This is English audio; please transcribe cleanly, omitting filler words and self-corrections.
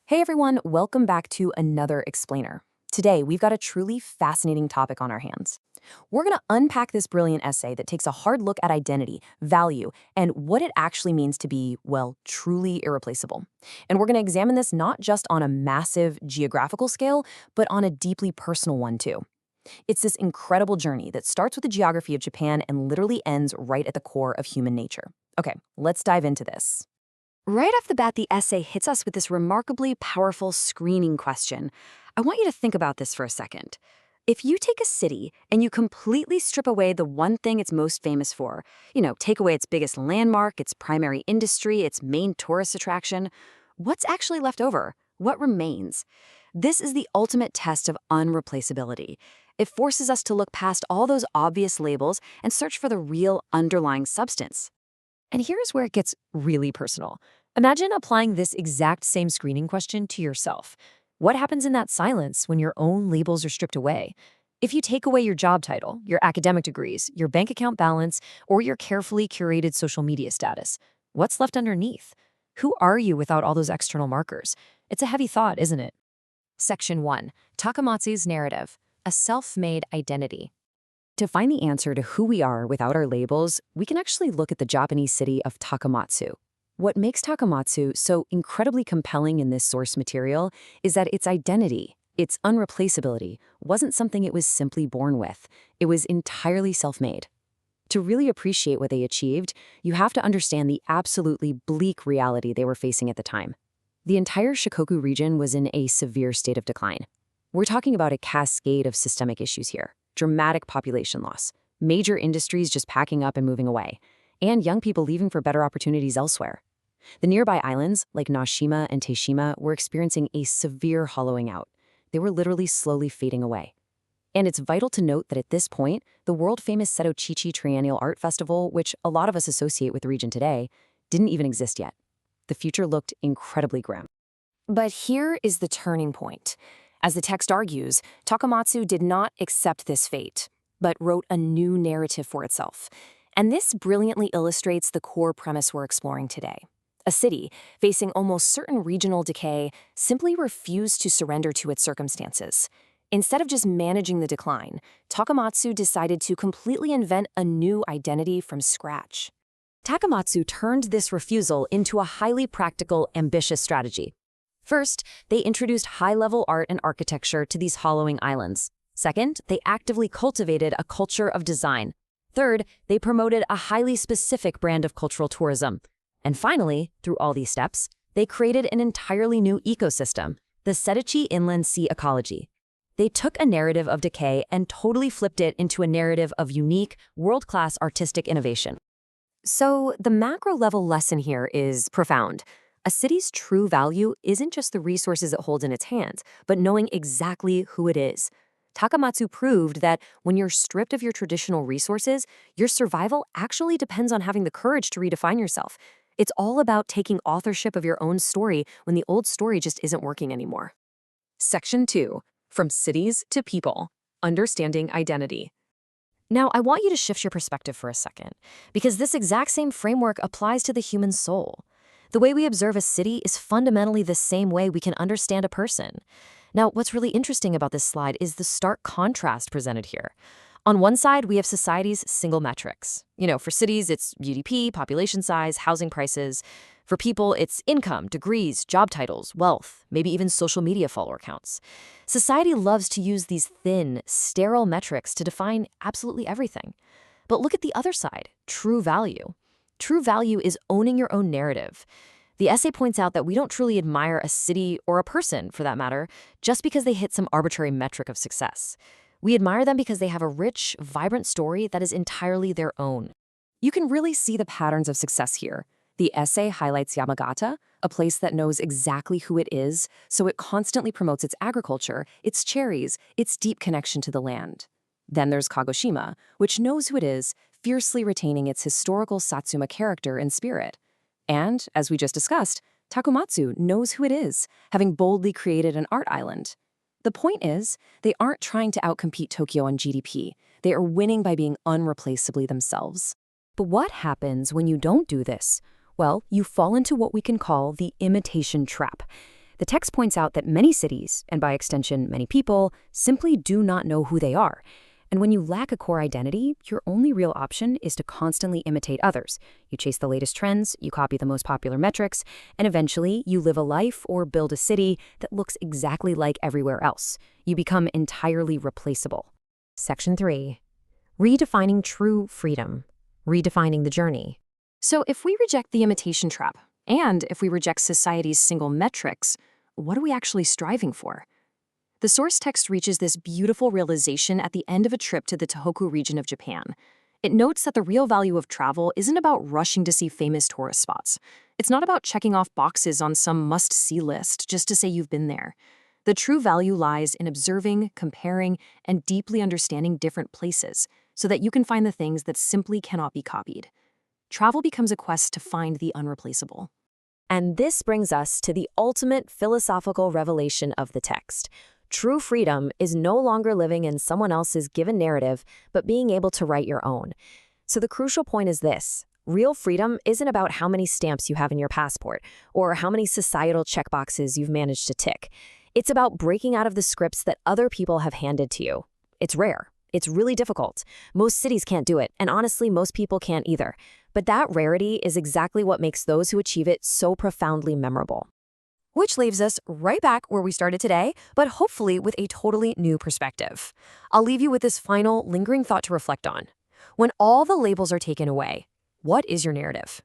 Hey everyone, welcome back to another explainer. Today, we've got a truly fascinating topic on our hands. We're going to unpack this brilliant essay that takes a hard look at identity, value, and what it actually means to be, well, truly irreplaceable. And we're going to examine this not just on a massive geographical scale, but on a deeply personal one too. It's this incredible journey that starts with the geography of Japan and literally ends right at the core of human nature. Okay, let's dive into this. Right off the bat, the essay hits us with this remarkably powerful screening question. I want you to think about this for a second. If you take a city and you completely strip away the one thing it's most famous for, take away its biggest landmark, its primary industry, its main tourist attraction, what's actually left over? What remains? This is the ultimate test of unreplaceability. It forces us to look past all those obvious labels and search for the real underlying substance. And here's where it gets really personal. Imagine applying this exact same screening question to yourself. What happens in that silence when your own labels are stripped away? If you take away your job title, your academic degrees, your bank account balance, or your carefully curated social media status, what's left underneath? Who are you without all those external markers? It's a heavy thought, isn't it? Section 1. Takamatsu's narrative, a self-made identity. To find the answer to who we are without our labels, we can actually look at the Japanese city of Takamatsu. What makes Takamatsu so incredibly compelling in this source material is that its identity, its unreplaceability, wasn't something it was simply born with. It was entirely self-made. To really appreciate what they achieved, you have to understand the absolutely bleak reality they were facing at the time. The entire Shikoku region was in a severe state of decline. We're talking about a cascade of systemic issues here. Dramatic population loss, major industries just packing up and moving away, and young people leaving for better opportunities elsewhere. The nearby islands, like Nashima and Teishima, were experiencing a severe hollowing out. They were literally slowly fading away. And it's vital to note that at this point, the world-famous Setouchi Triennial Art Festival, which a lot of us associate with the region today, didn't even exist yet. The future looked incredibly grim. But here is the turning point. As the text argues, Takamatsu did not accept this fate, but wrote a new narrative for itself. And this brilliantly illustrates the core premise we're exploring today. A city, facing almost certain regional decay, simply refused to surrender to its circumstances. Instead of just managing the decline, Takamatsu decided to completely invent a new identity from scratch. Takamatsu turned this refusal into a highly practical, ambitious strategy. First, they introduced high-level art and architecture to these hollowing islands. Second, they actively cultivated a culture of design. Third, they promoted a highly specific brand of cultural tourism. And finally, through all these steps, they created an entirely new ecosystem, the Setouchi Inland Sea ecology. They took a narrative of decay and totally flipped it into a narrative of unique, world-class artistic innovation. So the macro-level lesson here is profound. A city's true value isn't just the resources it holds in its hands, but knowing exactly who it is. Takamatsu proved that when you're stripped of your traditional resources, your survival actually depends on having the courage to redefine yourself. It's all about taking authorship of your own story when the old story just isn't working anymore. Section 2. From Cities to People, Understanding Identity. Now, I want you to shift your perspective for a second, because this exact same framework applies to the human soul. The way we observe a city is fundamentally the same way we can understand a person. Now, what's really interesting about this slide is the stark contrast presented here. On one side, we have society's single metrics. For cities, it's GDP, population size, housing prices. For people, it's income, degrees, job titles, wealth, maybe even social media follower counts. Society loves to use these thin, sterile metrics to define absolutely everything. But look at the other side, true value. True value is owning your own narrative. The essay points out that we don't truly admire a city or a person, for that matter, just because they hit some arbitrary metric of success. We admire them because they have a rich, vibrant story that is entirely their own. You can really see the patterns of success here. The essay highlights Yamagata, a place that knows exactly who it is, so it constantly promotes its agriculture, its cherries, its deep connection to the land. Then there's Kagoshima, which knows who it is, fiercely retaining its historical Satsuma character and spirit. And, as we just discussed, Takamatsu knows who it is, having boldly created an art island. The point is, they aren't trying to outcompete Tokyo on GDP. They are winning by being unreplaceably themselves. But what happens when you don't do this? Well, you fall into what we can call the imitation trap. The text points out that many cities, and by extension many people, simply do not know who they are. And when you lack a core identity, your only real option is to constantly imitate others. You chase the latest trends, you copy the most popular metrics, and eventually you live a life or build a city that looks exactly like everywhere else. You become entirely replaceable. Section 3. Redefining true freedom. Redefining the journey. So if we reject the imitation trap, and if we reject society's single metrics, what are we actually striving for? The source text reaches this beautiful realization at the end of a trip to the Tohoku region of Japan. It notes that the real value of travel isn't about rushing to see famous tourist spots. It's not about checking off boxes on some must-see list just to say you've been there. The true value lies in observing, comparing, and deeply understanding different places so that you can find the things that simply cannot be copied. Travel becomes a quest to find the unreplaceable. And this brings us to the ultimate philosophical revelation of the text. True freedom is no longer living in someone else's given narrative, but being able to write your own. So the crucial point is this. Real freedom isn't about how many stamps you have in your passport or how many societal checkboxes you've managed to tick. It's about breaking out of the scripts that other people have handed to you. It's rare. It's really difficult. Most cities can't do it, and honestly, most people can't either. But that rarity is exactly what makes those who achieve it so profoundly memorable. Which leaves us right back where we started today, but hopefully with a totally new perspective. I'll leave you with this final, lingering thought to reflect on. When all the labels are taken away, what is your narrative?